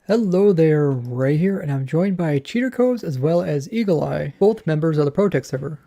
Hello there, Ray here, and I'm joined by Cheater Codes as well as Eagle Eye, both members of the Protect server.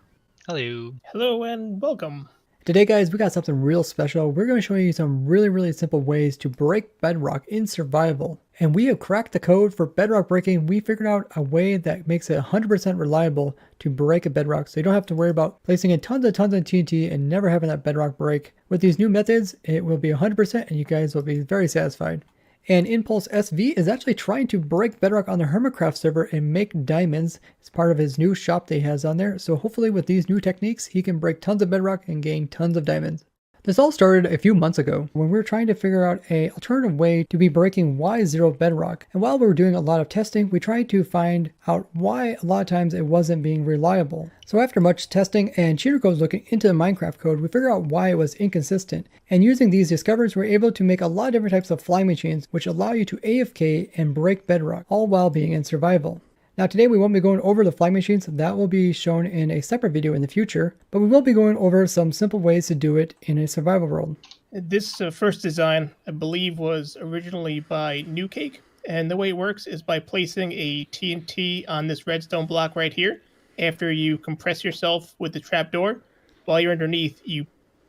Hello. Hello and welcome. Today, guys, we got something real special. We're going to show you some really simple ways to break Bedrock in survival. And we have cracked the code for Bedrock breaking. We figured out a way that makes it 100% reliable to break a Bedrock, so you don't have to worry about placing in tons of TNT and never having that Bedrock break. With these new methods, it will be 100% and you guys will be very satisfied. And Impulse SV is actually trying to break Bedrock on the Hermitcraft server and make diamonds. It's part of his new shop that he has on there. So hopefully with these new techniques, he can break tons of Bedrock and gain tons of diamonds. This all started a few months ago when we were trying to figure out an alternative way to be breaking Y0 Bedrock. And while we were doing a lot of testing, we tried to find out why a lot of times it wasn't being reliable. So after much testing and cheater codes looking into the Minecraft code, we figured out why it was inconsistent. And using these discoveries, we're able to make a lot of different types of flying machines which allow you to AFK and break Bedrock, all while being in survival. Now today we won't be going over the flying machines, that will be shown in a separate video in the future, but we will be going over some simple ways to do it in a survival world. This first design, I believe, was originally by New Cake, and the way it works is by placing a TNT on this redstone block right here. After you compress yourself with the trapdoor, while you're underneath, you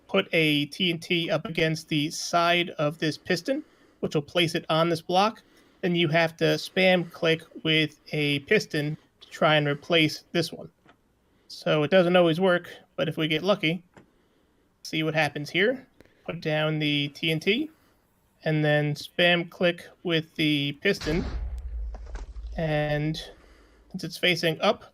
put a TNT up against the side of this piston, which will place it on this block. Then you have to spam click with a piston to try and replace this one. So it doesn't always work, but if we get lucky, see what happens here. Put down the TNT, and then spam click with the piston. And since it's facing up,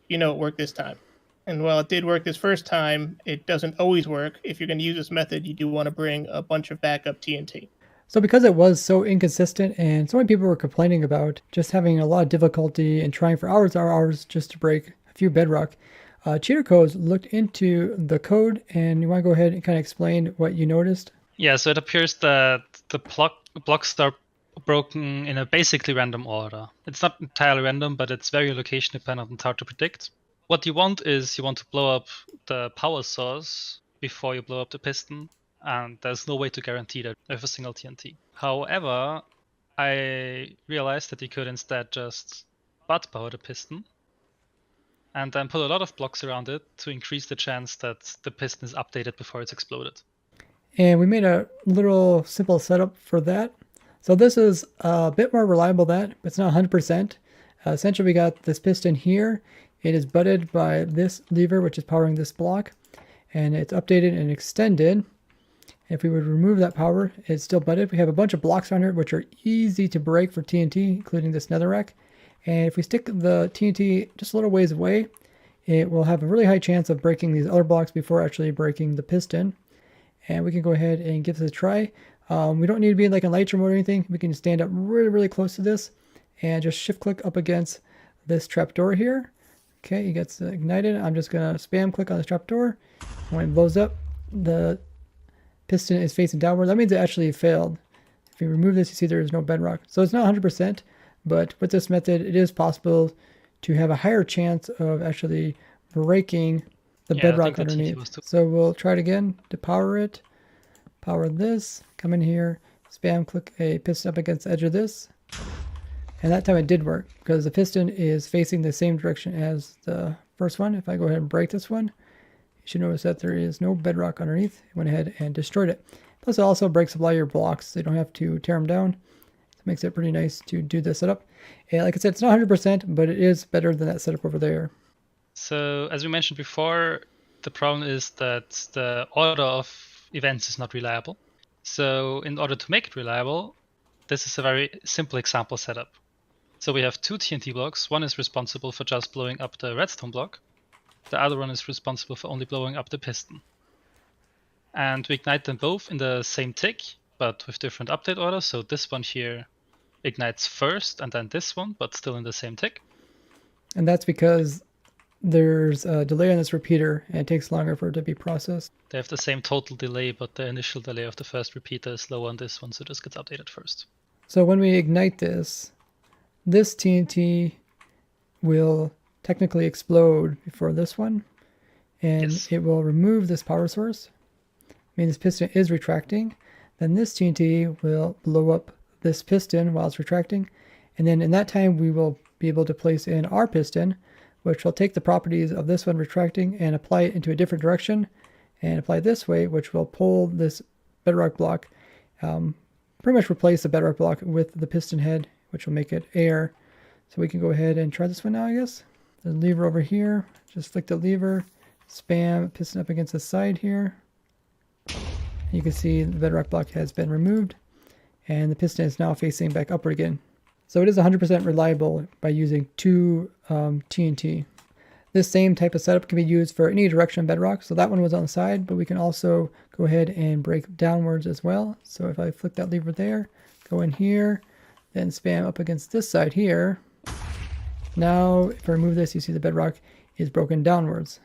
you know it worked this time. And while it did work this first time, it doesn't always work. If you're going to use this method, you do want to bring a bunch of backup TNT. So because it was so inconsistent and so many people were complaining about just having a lot of difficulty and trying for hours just to break a few Bedrock, Cheater Codes looked into the code, and you want to go ahead and kind of explain what you noticed? Yeah, so it appears that the blocks are broken in a basically random order. It's not entirely random, but it's very location dependent and hard to predict. What you want is you want to blow up the power source before you blow up the piston, and there's no way to guarantee that with a single TNT. However, I realized that you could instead just butt power the piston and then put a lot of blocks around it to increase the chance that the piston is updated before it's exploded. And we made a little simple setup for that. So this is a bit more reliable than that, but it's not 100%. Essentially, we got this piston here. It is butted by this lever, which is powering this block, and it's updated and extended. If we would remove that power, it's still butted. We have a bunch of blocks around here which are easy to break for TNT, including this netherrack. And if we stick the TNT just a little ways away, it will have a really high chance of breaking these other blocks before actually breaking the piston. And we can go ahead and give this a try. We don't need to be in like a nitro mode or anything. We can stand up really close to this and just shift click up against this trapdoor here. Okay, it gets ignited. I'm just gonna spam click on this trapdoor. When it blows up, the piston is facing downward. That means it actually failed. If you remove this, you see there is no bedrock. So it's not 100%, but with this method, it is possible to have a higher chance of actually breaking the bedrock underneath. So we'll try it again to power it. Power this, come in here, spam click a piston up against the edge of this. And that time it did work because the piston is facing the same direction as the first one. If I go ahead and break this one, you should notice that there is no bedrock underneath. It went ahead and destroyed it. Plus it also breaks up a lot of your blocks, so you don't have to tear them down. It makes it pretty nice to do this setup. And like I said, it's not 100%, but it is better than that setup over there. So as we mentioned before, the problem is that the order of events is not reliable. So in order to make it reliable, this is a very simple example setup. So we have two TNT blocks. One is responsible for just blowing up the redstone block. The other one is responsible for only blowing up the piston. And we ignite them both in the same tick, but with different update orders. So this one here ignites first, and then this one, but still in the same tick. And that's because there's a delay on this repeater, and it takes longer for it to be processed. They have the same total delay, but the initial delay of the first repeater is lower on this one, so this gets updated first. So when we ignite this TNT will technically explode before this one, and yes, it will remove this power source. I mean, this piston is retracting. Then this TNT will blow up this piston while it's retracting. And then in that time, we will be able to place in our piston, which will take the properties of this one retracting and apply it into a different direction and apply it this way, which will pull this bedrock block, pretty much replace the bedrock block with the piston head, which will make it air. So we can go ahead and try this one now, I guess. The lever over here, just flick the lever, spam piston up against the side here. You can see the bedrock block has been removed and the piston is now facing back upward again. So it is 100% reliable by using two TNT. This same type of setup can be used for any direction of bedrock. So that one was on the side, but we can also go ahead and break downwards as well. So if I flick that lever there, go in here, then spam up against this side here. Now, if I remove this, you see the bedrock is broken downwards.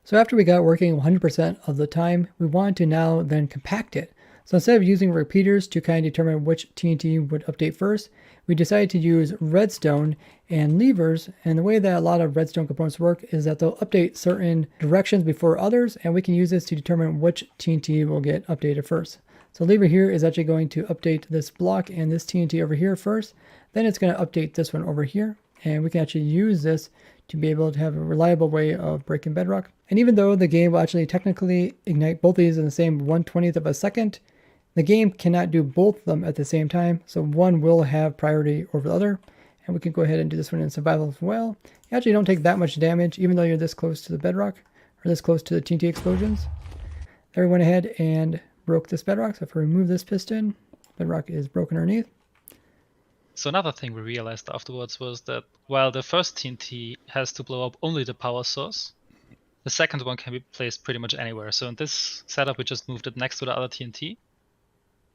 So after we got working 100% of the time, we wanted to now then compact it. So instead of using repeaters to kind of determine which TNT would update first, we decided to use redstone and levers. And the way that a lot of redstone components work is that they'll update certain directions before others, and we can use this to determine which TNT will get updated first. So lever here is actually going to update this block and this TNT over here first. Then it's going to update this one over here. And we can actually use this to be able to have a reliable way of breaking bedrock. And even though the game will actually technically ignite both these in the same 1/20th of a second, the game cannot do both of them at the same time. So one will have priority over the other. And we can go ahead and do this one in survival as well. You actually don't take that much damage, even though you're this close to the bedrock, or this close to the TNT explosions. There we went ahead and broke this bedrock. So if we remove this piston, bedrock is broken underneath. So another thing we realized afterwards was that while the first TNT has to blow up only the power source, the second one can be placed pretty much anywhere. So in this setup, we just moved it next to the other TNT.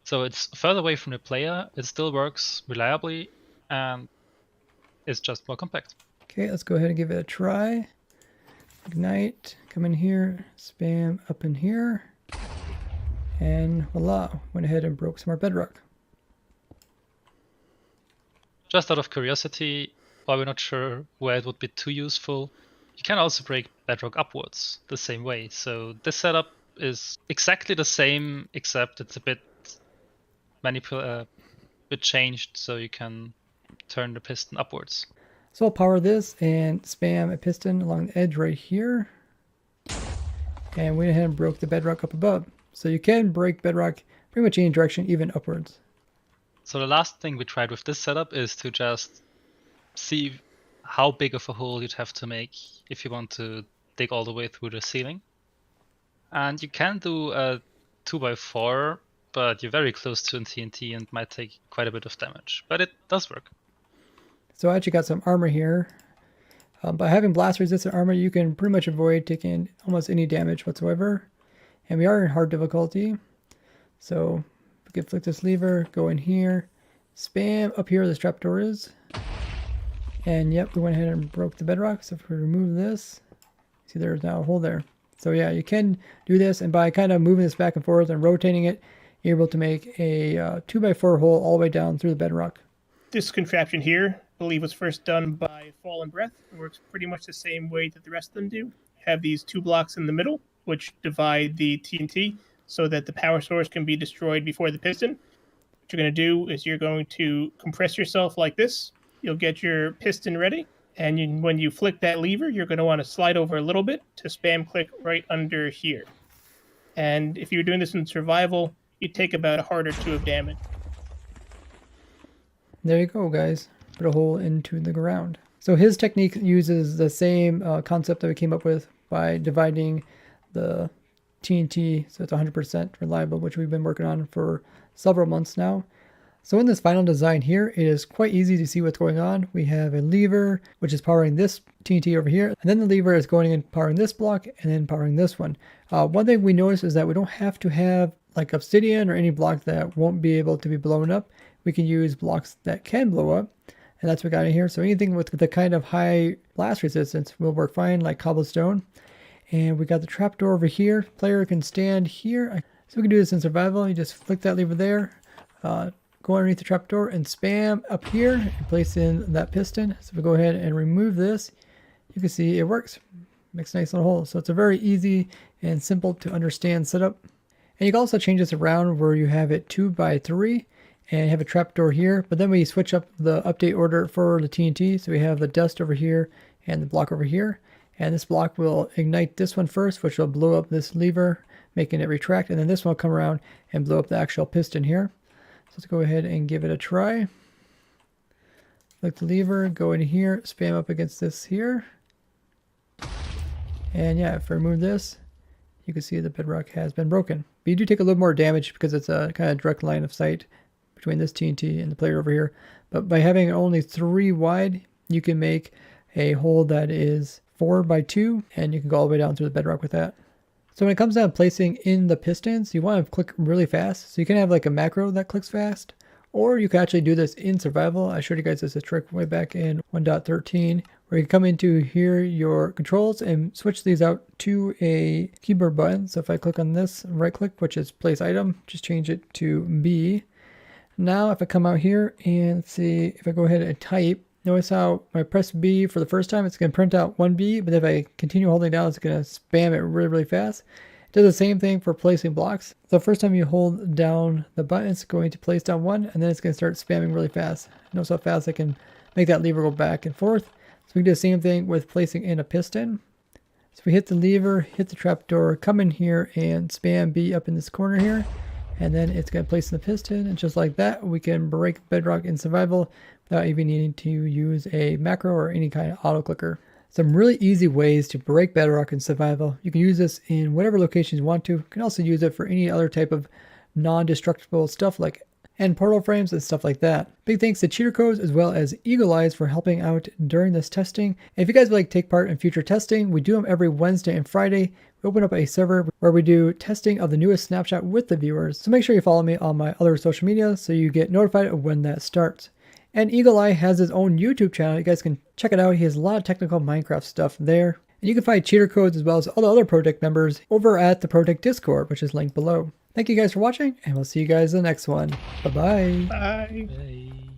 So it's further away from the player, it still works reliably, and it's just more compact. Okay, let's go ahead and give it a try. Ignite, come in here, spam up in here, and voila, went ahead and broke some more bedrock. Just out of curiosity, while we're not sure where it would be too useful, you can also break bedrock upwards the same way. So this setup is exactly the same, except it's a bit changed, so you can turn the piston upwards. So I'll power this and spam a piston along the edge right here. And went ahead and broke the bedrock up above. So you can break bedrock pretty much any direction, even upwards. So the last thing we tried with this setup is to just see how big of a hole you'd have to make if you want to dig all the way through the ceiling. And you can do a 2x4, but you're very close to a TNT and might take quite a bit of damage. But it does work. So I actually got some armor here. By having blast resistant armor, you can pretty much avoid taking almost any damage whatsoever. And we are in hard difficulty. So we can flick this lever, go in here, spam up here where this trapdoor is. And yep, we went ahead and broke the bedrock. So if we remove this, see there's now a hole there. So yeah, you can do this, and by kind of moving this back and forth and rotating it, you're able to make a 2x4 hole all the way down through the bedrock. This contraption here, I believe, was first done by Fallen Breath. It works pretty much the same way that the rest of them do. Have these two blocks in the middle, which divide the TNT so that the power source can be destroyed before the piston. What you're going to do is you're going to compress yourself like this. You'll get your piston ready, and when you flick that lever, you're going to want to slide over a little bit to spam click right under here. And if you're doing this in survival, you take about a heart or two of damage. There you go, guys. Put a hole into the ground. So his technique uses the same concept that we came up with by dividing the TNT, so it's 100% reliable, which we've been working on for several months now. So in this final design here, it is quite easy to see what's going on. We have a lever, which is powering this TNT over here, and then the lever is going and powering this block, and then powering this one. One thing we noticed is that we don't have to have like obsidian or any block that won't be able to be blown up. We can use blocks that can blow up, and that's what we got in here. So anything with the kind of high blast resistance will work fine, like cobblestone. And we got the trapdoor over here. Player can stand here. So we can do this in survival. You just flick that lever there, go underneath the trapdoor and spam up here and place in that piston. So if we go ahead and remove this, you can see it works. Makes a nice little hole. So it's a very easy and simple to understand setup. And you can also change this around where you have it 2x3. and have a trapdoor here. But then we switch up the update order for the TNT. So we have the dust over here and the block over here. And this block will ignite this one first, which will blow up this lever, making it retract. And then this one will come around and blow up the actual piston here. So let's go ahead and give it a try. Click the lever, go in here, spam up against this here. And yeah, if I remove this, you can see the bedrock has been broken. But you do take a little more damage because it's a kind of direct line of sight between this TNT and the player over here. But by having only 3 wide, you can make a hole that is 4 by 2, and you can go all the way down through the bedrock with that. So when it comes down to placing in the pistons, you want to click really fast. So you can have like a macro that clicks fast, or you can actually do this in survival. I showed you guys this a trick way back in 1.13, where you come into here, your controls, and switch these out to a keyboard button. So if I click on this, right click, which is place item, just change it to B. Now if I come out here and see, if I go ahead and type, notice how when I press B for the first time, it's going to print out 1B, but if I continue holding down, it's going to spam it really, really fast. It does the same thing for placing blocks. The first time you hold down the button, it's going to place down 1, and then it's going to start spamming really fast. Notice how fast I can make that lever go back and forth. So we can do the same thing with placing in a piston. So we hit the lever, hit the trapdoor, come in here and spam B up in this corner here, and then it's going to place in the piston, and just like that, we can break bedrock in survival without even needing to use a macro or any kind of auto clicker. Some really easy ways to break bedrock in survival. You can use this in whatever locations you want to. You can also use it for any other type of non-destructible stuff like end portal frames and stuff like that. Big thanks to Cheater Codes as well as Eagle Eyes for helping out during this testing. And if you guys would like to take part in future testing, we do them every Wednesday and Friday. We open up a server where we do testing of the newest snapshot with the viewers. So make sure you follow me on my other social media so you get notified of when that starts. And Eagle Eye has his own YouTube channel. You guys can check it out. He has a lot of technical Minecraft stuff there. And you can find Cheater Codes as well as all the other Protect members over at the Protect Discord, which is linked below. Thank you guys for watching, and we'll see you guys in the next one. Bye-bye. Bye. Hey.